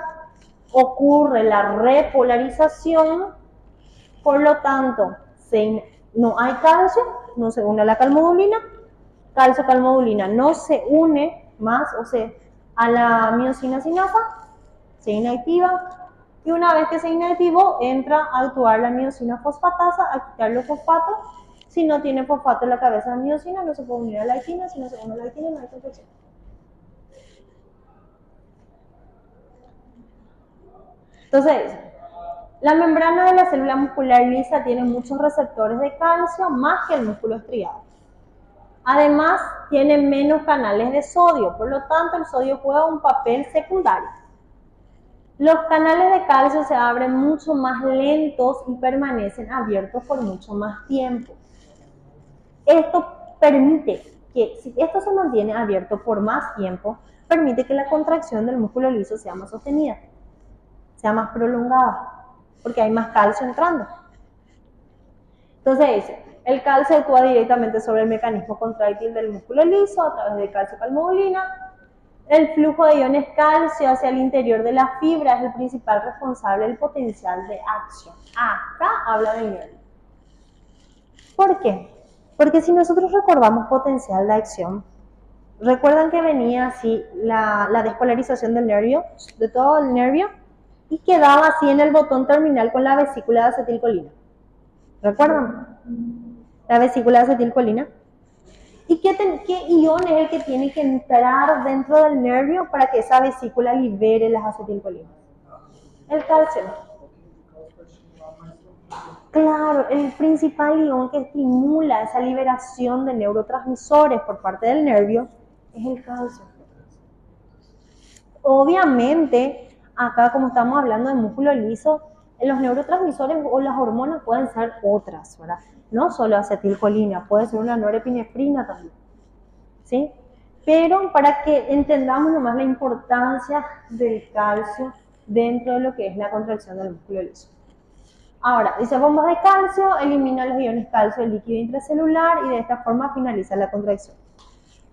[SPEAKER 1] ocurre la repolarización, por lo tanto, no hay calcio, no se une a la calmodulina, calcio-calmodulina no se une más, o sea, a la miosina sinasa, se inactiva, y una vez que se inactivó, entra a actuar la miosina fosfatasa a quitar los fosfatos. Si no tiene fosfato en la cabeza de la miosina, no se puede unir a la actina, si no se une a la actina, no hay contención. Entonces, la membrana de la célula muscular lisa tiene muchos receptores de calcio, más que el músculo estriado. Además, tiene menos canales de sodio, por lo tanto, el sodio juega un papel secundario. Los canales de calcio se abren mucho más lentos y permanecen abiertos por mucho más tiempo. Esto permite que, si esto se mantiene abierto por más tiempo, permite que la contracción del músculo liso sea más sostenida, sea más prolongada, porque hay más calcio entrando. Entonces dice, el calcio actúa directamente sobre el mecanismo contráctil del músculo liso a través de calcio-calmodulina. El flujo de iones calcio hacia el interior de la fibra es el principal responsable del potencial de acción. Acá habla del nervio. ¿Por qué? Porque si nosotros recordamos potencial de acción, recuerdan que venía así la despolarización del nervio, de todo el nervio, y quedaba así en el botón terminal con la vesícula de acetilcolina. ¿Recuerdan? La vesícula de acetilcolina. ¿Y qué ion es el que tiene que entrar dentro del nervio para que esa vesícula libere las acetilcolinas? El calcio. Claro, el principal ion que estimula esa liberación de neurotransmisores por parte del nervio es el calcio. Obviamente, acá como estamos hablando de músculo liso, los neurotransmisores o las hormonas pueden ser otras, ¿verdad? No solo acetilcolina, puede ser una norepinefrina también, ¿sí? Pero para que entendamos nomás la importancia del calcio dentro de lo que es la contracción del músculo liso. Ahora, dice bombas de calcio, elimina los iones calcio del líquido intracelular y de esta forma finaliza la contracción.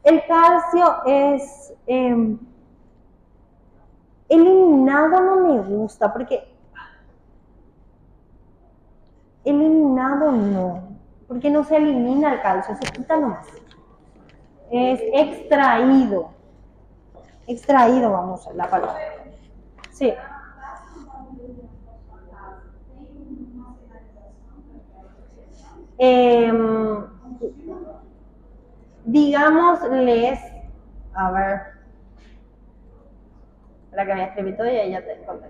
[SPEAKER 1] El calcio es eliminado, no me gusta porque eliminado no, porque no se elimina el calcio, se quita nomás. Es extraído. Extraído, vamos a la palabra. Sí. Eh, digámosles, a ver, la que me escribí todo y ahí ya te conté.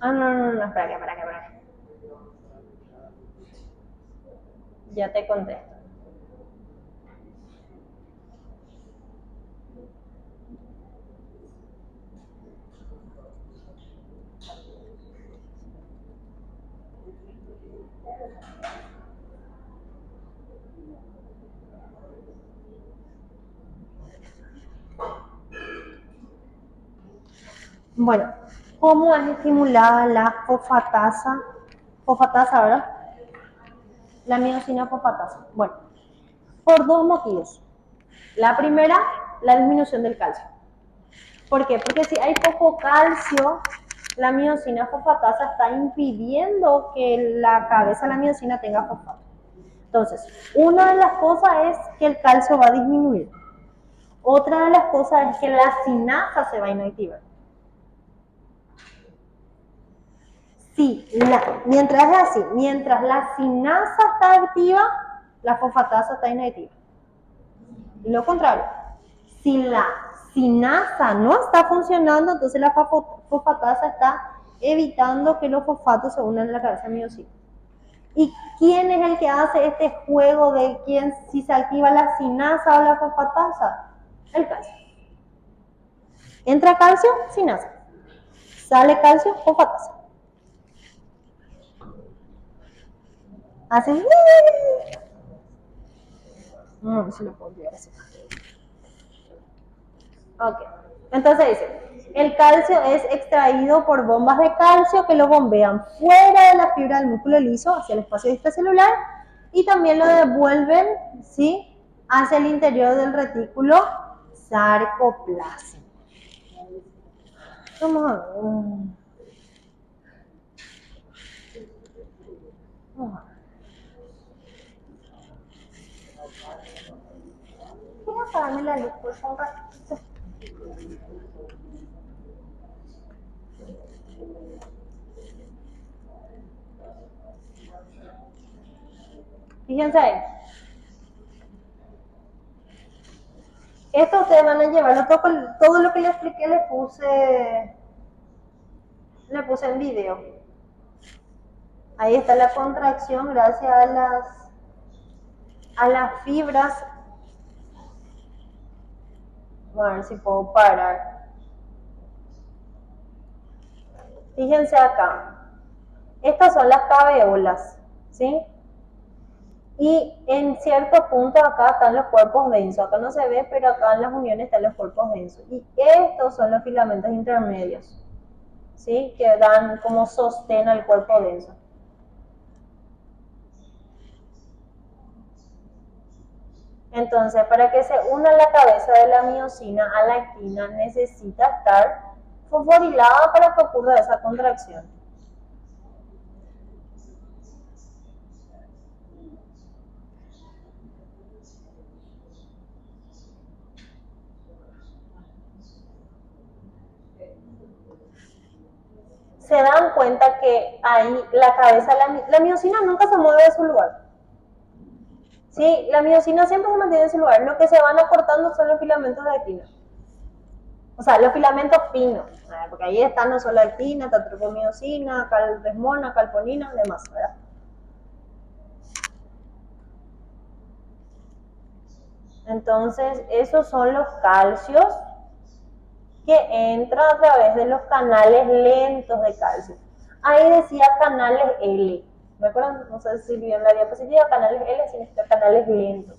[SPEAKER 1] Ah, no, espera. Ya te contesto. Bueno, ¿cómo es estimulada la fosfatasa? Fosfatasa, ¿verdad? La miosina fosfatasa. Bueno, por dos motivos. La primera, la disminución del calcio. ¿Por qué? Porque si hay poco calcio, la miosina fosfatasa está impidiendo que la cabeza de la miosina tenga fosfato. Entonces, una de las cosas es que el calcio va a disminuir. Otra de las cosas es que la sinasa se va a inactivar. Sí, mientras es así, mientras la sinasa está activa, la fosfatasa está inactiva. Y lo contrario, si la sinasa no está funcionando, entonces la fosfatasa está evitando que los fosfatos se unan en la cabeza miosina. ¿Y quién es el que hace este juego de quién, si se activa la sinasa o la fosfatasa? El calcio. Entra calcio, sinasa. Sale calcio, fosfatasa. Hacen... No, si lo puedo llevar así. Ok. Entonces dice, el calcio es extraído por bombas de calcio que lo bombean fuera de la fibra del músculo liso hacia el espacio extracelular y también lo devuelven, ¿sí?, hacia el interior del retículo sarcoplasma. Vamos a ver. Voy a apagarme la luz por favor. Fíjense ahí. Esto ustedes van a llevarlo todo lo que les expliqué, le puse en video. Ahí está la contracción gracias a las fibras. A ver si puedo parar. Fíjense acá. Estas son las caveolas, ¿sí? Y en cierto punto acá están los cuerpos densos. Acá no se ve, pero acá en las uniones están los cuerpos densos. Y estos son los filamentos intermedios, ¿sí?, que dan como sostén al cuerpo denso. Entonces, para que se una la cabeza de la miosina a la actina, necesita estar fosforilada para que ocurra esa contracción. Se dan cuenta que ahí la cabeza, la miosina nunca se mueve de su lugar. ¿Sí? La miosina siempre se mantiene en su lugar. Lo que se van acortando son los filamentos de actina. O sea, los filamentos finos, porque ahí están no solo actina, está tropomiosina, calresmona, calponina, demás, ¿verdad? Entonces, esos son los calcios que entran a través de los canales lentos de calcio. Ahí decía canales L. ¿Me acuerdan? No sé si vieron la diapositiva, canales L significa canales lentos.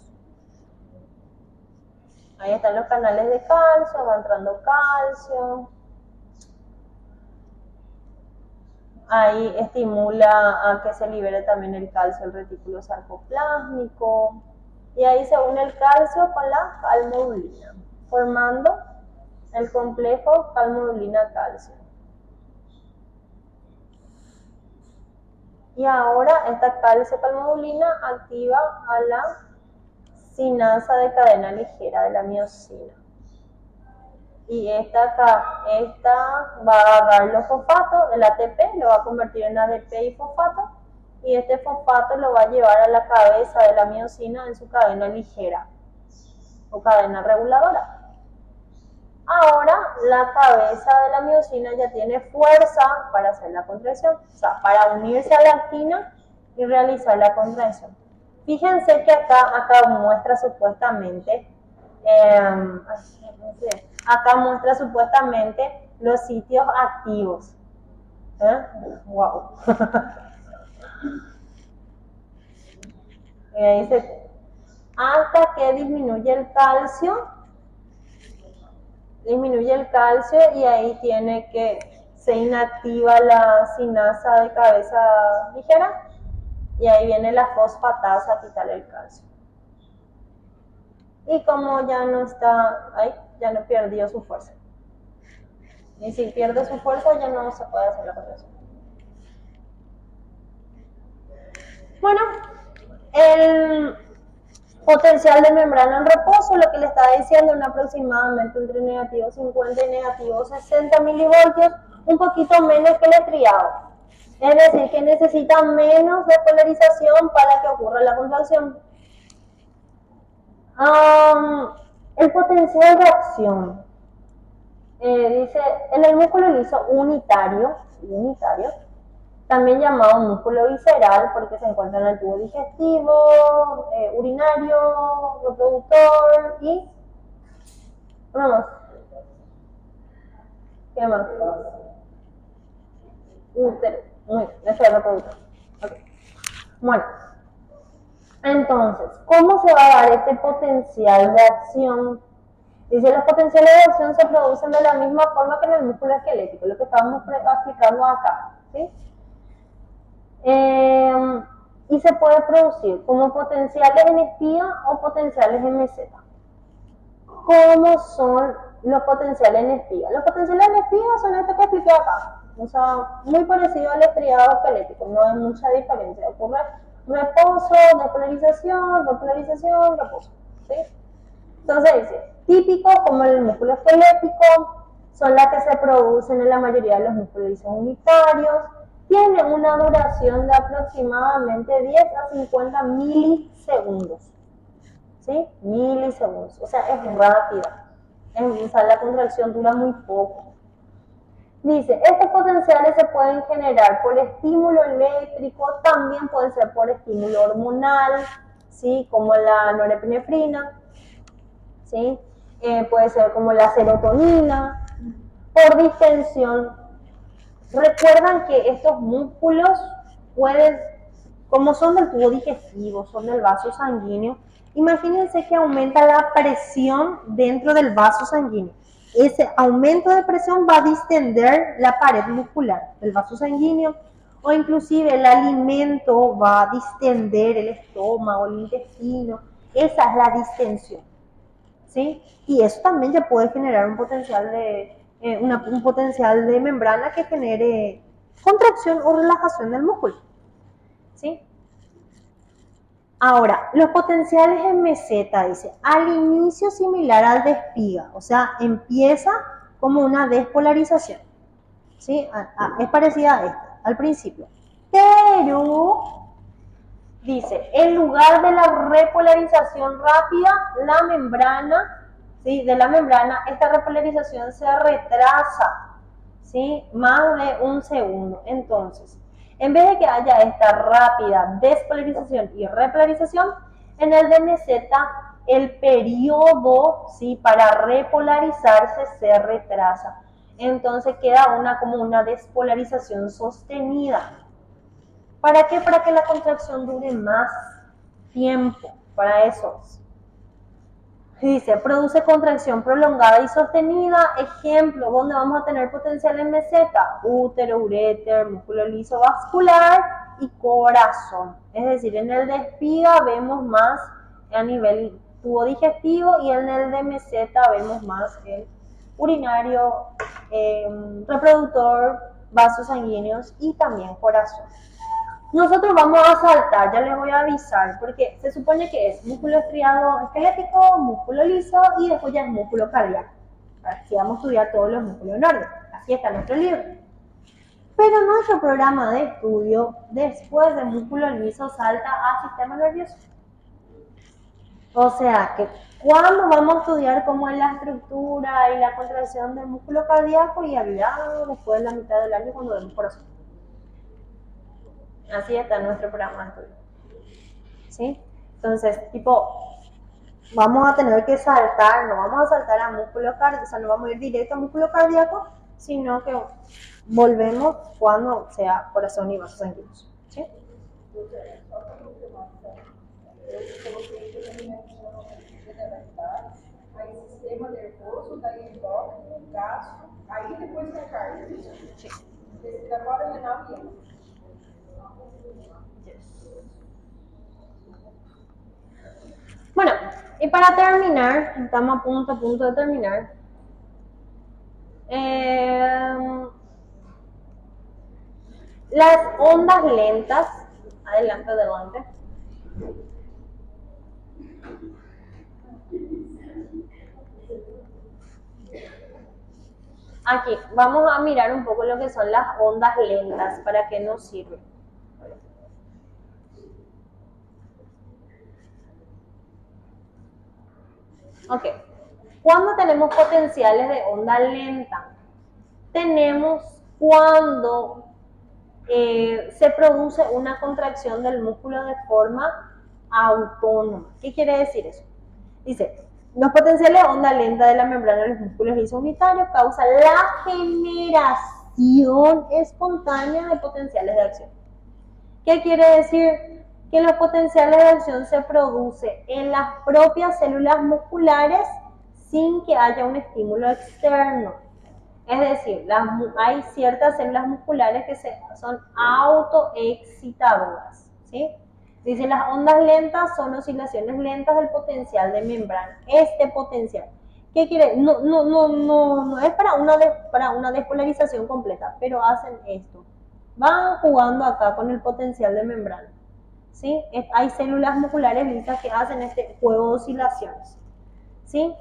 [SPEAKER 1] Ahí están los canales de calcio, va entrando calcio. Ahí estimula a que se libere también el calcio el retículo sarcoplásmico. Y ahí se une el calcio con la calmodulina, formando el complejo calmodulina-calcio. Y ahora esta calcio-calmodulina activa a la sinasa de cadena ligera de la miosina. Y esta va a agarrar los fosfatos, el ATP, lo va a convertir en ADP y fosfato, y este fosfato lo va a llevar a la cabeza de la miosina en su cadena ligera o cadena reguladora. Ahora la cabeza de la miosina ya tiene fuerza para hacer la contracción, o sea, para unirse a la actina y realizar la contracción. Fíjense que acá muestra supuestamente, los sitios activos. Wow. Dice, hasta que disminuye el calcio y ahí tiene que se inactiva la sinasa de cabeza ligera y ahí viene la fosfatasa a quitarle el calcio. Y como ya no está ahí, ya no perdió su fuerza. Y si pierde su fuerza ya no se puede hacer la contracción. Bueno, el potencial de membrana en reposo, lo que le estaba diciendo, aproximadamente entre negativo 50 y negativo 60 milivoltios, un poquito menos que el estriado. Es decir, que necesita menos de polarización para que ocurra la contracción. El potencial de acción. Dice, en el músculo liso unitario, también llamado músculo visceral porque se encuentra en el tubo digestivo, urinario, reproductor y uno más. ¿Qué más? Útero. Muy bien, ese es el reproductor. Okay. Bueno, entonces, ¿cómo se va a dar este potencial de acción? Dice, los potenciales de acción se producen de la misma forma que en el músculo esquelético, lo que estábamos explicando acá, ¿sí? Y se puede producir como potenciales en espiga o potenciales en meseta. ¿Cómo son los potenciales en espiga? Los potenciales en espiga son estos que expliqué acá, o sea, muy parecido al estriado esquelético, no hay mucha diferencia. Ocurre reposo, despolarización, repolarización, reposo, ¿sí? Entonces dice, típicos como el músculo esquelético, son las que se producen en la mayoría de los músculos lisos unitarios, tiene una duración de aproximadamente 10 a 50 milisegundos. ¿Sí? Milisegundos. O sea, es rápida. O sea, la contracción dura muy poco. Dice, estos potenciales se pueden generar por estímulo eléctrico, también pueden ser por estímulo hormonal, ¿sí? Como la norepinefrina, ¿sí? Puede ser como la serotonina, por distensión. Recuerdan que estos músculos pueden, como son del tubo digestivo, son del vaso sanguíneo, imagínense que aumenta la presión dentro del vaso sanguíneo. Ese aumento de presión va a distender la pared muscular del vaso sanguíneo, o inclusive el alimento va a distender el estómago, el intestino. Esa es la distensión, ¿sí? Y eso también ya puede generar un potencial de membrana que genere contracción o relajación del músculo, ¿sí? Ahora, los potenciales en meseta, dice, al inicio similar al de espiga, o sea, empieza como una despolarización, ¿sí? Es parecida a esta, al principio, pero Dice, en lugar de la repolarización rápida, la membrana, ¿sí? De la membrana, esta repolarización se retrasa, ¿sí? Más de un segundo. Entonces, en vez de que haya esta rápida despolarización y repolarización, en el DMZ el periodo, ¿sí? Para repolarizarse se retrasa. Entonces queda como una despolarización sostenida. ¿Para qué? Para que la contracción dure más tiempo. Para eso. Dice, produce contracción prolongada y sostenida. Ejemplo, donde vamos a tener potencial en meseta: útero, uréter, músculo liso vascular y corazón. Es decir, en el de espiga vemos más a nivel tubo digestivo y en el de meseta vemos más el urinario, reproductor, vasos sanguíneos y también corazón. Nosotros vamos a saltar, ya les voy a avisar, porque se supone que es músculo estriado esquelético, músculo liso y después ya es músculo cardíaco. Así vamos a estudiar todos los músculos en orden. Así está nuestro libro. Pero nuestro programa de estudio, después de músculo liso, salta a sistema nervioso. O sea que cuando vamos a estudiar cómo es la estructura y la contracción del músculo cardíaco y hablar después de la mitad del año cuando vemos corazón. Así está nuestro programa de estudio. ¿Sí? Entonces, vamos a tener que saltar, no vamos a saltar a músculo cardíaco, o sea, no vamos a ir directo a músculo cardíaco, sino que volvemos cuando sea corazón y vasos sanguíneos. ¿Sí?
[SPEAKER 2] Aí sistema nervoso, daí endócrino, gastro, aí depois que a carne.
[SPEAKER 1] Sí.
[SPEAKER 2] Desde agora é renal e hemo.
[SPEAKER 1] Bueno, y para terminar, estamos a punto de terminar. Las ondas lentas, adelante. Aquí, vamos a mirar un poco lo que son las ondas lentas, para qué nos sirven. Ok, ¿cuándo tenemos potenciales de onda lenta? Tenemos cuando se produce una contracción del músculo de forma autónoma. ¿Qué quiere decir eso? Dice, los potenciales de onda lenta de la membrana de los músculos lisos unitarios causan la generación espontánea de potenciales de acción. ¿Qué quiere decir? Que los potenciales de acción se producen en las propias células musculares sin que haya un estímulo externo. Es decir, hay ciertas células musculares que son autoexcitadoras, ¿sí? Dice, las ondas lentas son oscilaciones lentas del potencial de membrana. Este potencial, ¿qué quiere? No es para una despolarización completa, pero hacen esto. Van jugando acá con el potencial de membrana, ¿sí? Hay células musculares lisas que hacen este juego de oscilaciones, ¿sí?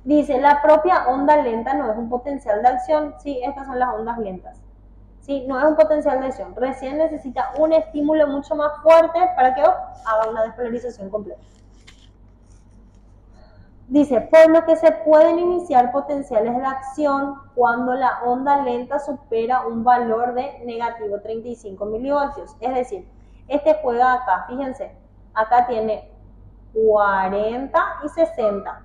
[SPEAKER 1] Dice, la propia onda lenta no es un potencial de acción. Sí, estas son las ondas lentas. Sí, no es un potencial de acción. Recién necesita un estímulo mucho más fuerte para que haga una despolarización completa. Dice, por lo que se pueden iniciar potenciales de acción cuando la onda lenta supera un valor de negativo 35 milivoltios. Es decir, este juega acá, fíjense, acá tiene 40 y 60.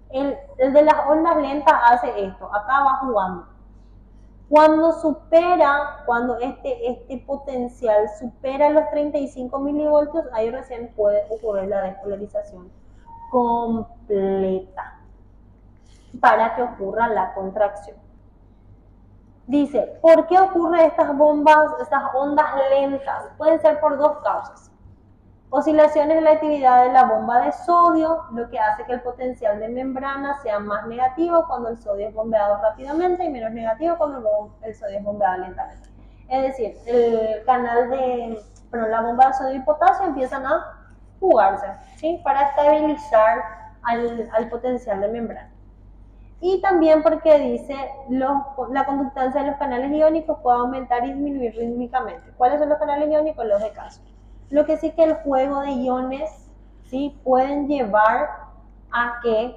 [SPEAKER 1] El de las ondas lentas hace esto, acá va jugando. Cuando este potencial supera los 35 milivoltios, ahí recién puede ocurrir la despolarización completa para que ocurra la contracción. Dice, ¿por qué ocurren estas ondas lentas? Pueden ser por dos causas. Oscilaciones en la actividad de la bomba de sodio, lo que hace que el potencial de membrana sea más negativo cuando el sodio es bombeado rápidamente y menos negativo cuando el sodio es bombeado lentamente. Es decir, la bomba de sodio y potasio empiezan a jugarse, ¿sí? Para estabilizar al potencial de membrana. Y también porque dice, la conductancia de los canales iónicos puede aumentar y disminuir rítmicamente. ¿Cuáles son los canales iónicos? Los de calcio. Lo que sí que el juego de iones, ¿sí? Pueden llevar a que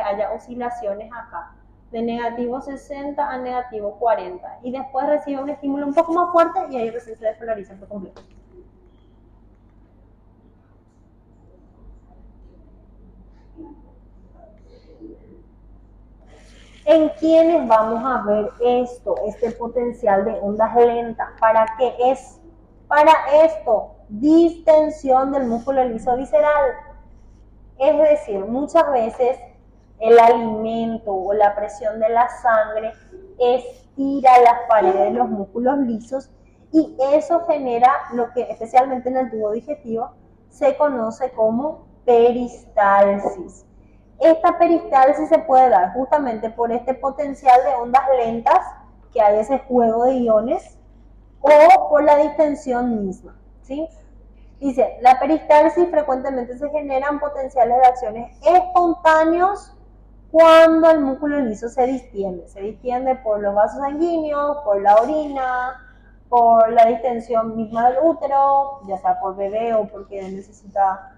[SPEAKER 1] haya oscilaciones acá, de negativo 60 a negativo 40, y después recibe un estímulo un poco más fuerte y ahí recién se despolariza por completo. ¿En quiénes vamos a ver esto, este potencial de ondas lentas? ¿Para qué es? Para esto, distensión del músculo liso visceral. Es decir, muchas veces el alimento o la presión de la sangre estira las paredes de los músculos lisos y eso genera lo que especialmente en el tubo digestivo se conoce como peristalsis. Esta peristalsis se puede dar justamente por este potencial de ondas lentas que hay ese juego de iones o por la distensión misma, ¿sí? Dice, la peristalsis frecuentemente se generan potenciales de acciones espontáneos cuando el músculo liso se distiende por los vasos sanguíneos, por la orina, por la distensión misma del útero, ya sea por bebé o porque necesita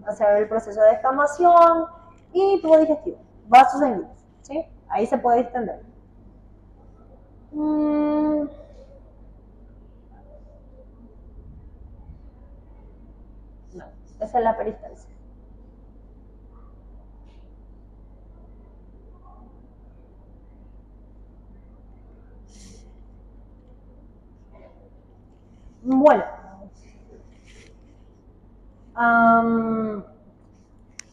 [SPEAKER 1] hacer el proceso de descamación, y tubo digestivo, vasos sanguíneos, ¿sí? Ahí se puede distender. No, esa es la peristalsis. Bueno,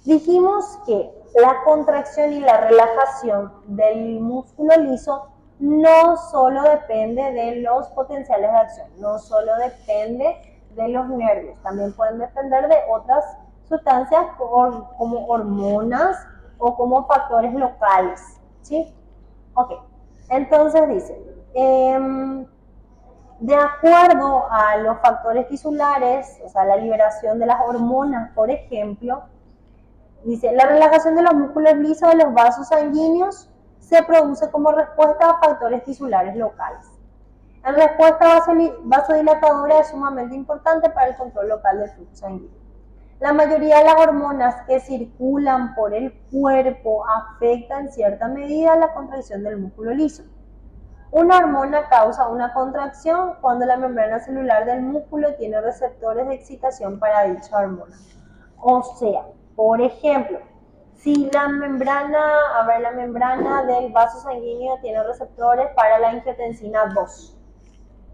[SPEAKER 1] dijimos que la contracción y la relajación del músculo liso no solo depende de los potenciales de acción, no solo depende de los nervios, también pueden depender de otras sustancias como hormonas o como factores locales, ¿sí? Ok, entonces dice, de acuerdo a los factores tisulares, o sea, la liberación de las hormonas, por ejemplo, dice, la relajación de los músculos lisos de los vasos sanguíneos se produce como respuesta a factores tisulares locales. La respuesta vasodilatadora es sumamente importante para el control local del flujo sanguíneo. La mayoría de las hormonas que circulan por el cuerpo afectan en cierta medida la contracción del músculo liso. Una hormona causa una contracción cuando la membrana celular del músculo tiene receptores de excitación para dicha hormona. O sea, por ejemplo, si la membrana del vaso sanguíneo tiene receptores para la angiotensina 2.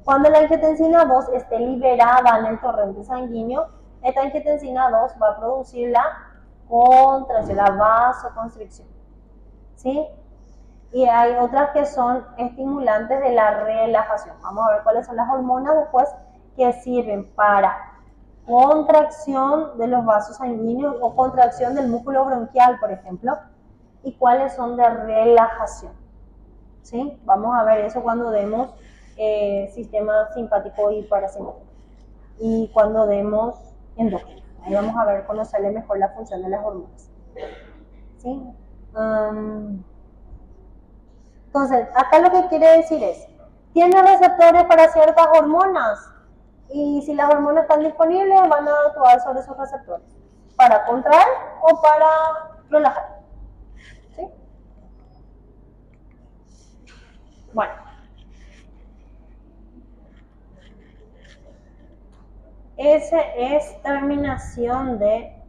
[SPEAKER 1] Cuando la angiotensina 2 esté liberada en el torrente sanguíneo, esta angiotensina 2 va a producir la contracción, la vasoconstricción, ¿sí? Y hay otras que son estimulantes de la relajación. Vamos a ver cuáles son las hormonas después que sirven para contracción de los vasos sanguíneos o contracción del músculo bronquial, por ejemplo, y cuáles son de relajación, ¿sí? Vamos a ver eso cuando demos sistema simpático y parasimpático y cuando demos endógeno. Ahí vamos a ver, conocerle mejor la función de las hormonas, ¿sí? Entonces, acá lo que quiere decir es, tiene receptores para ciertas hormonas y si las hormonas están disponibles van a actuar sobre esos receptores para contraer o para relajar, ¿sí? Bueno, esa es terminación de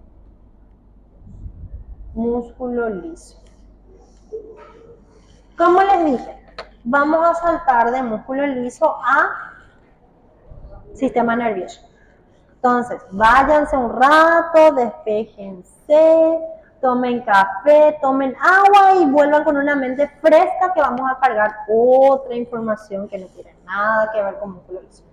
[SPEAKER 1] músculo liso. Como les dije, vamos a saltar de músculo liso a sistema nervioso. Entonces, váyanse un rato, despéjense, tomen café, tomen agua y vuelvan con una mente fresca que vamos a cargar otra información que no tiene nada que ver con músculo liso.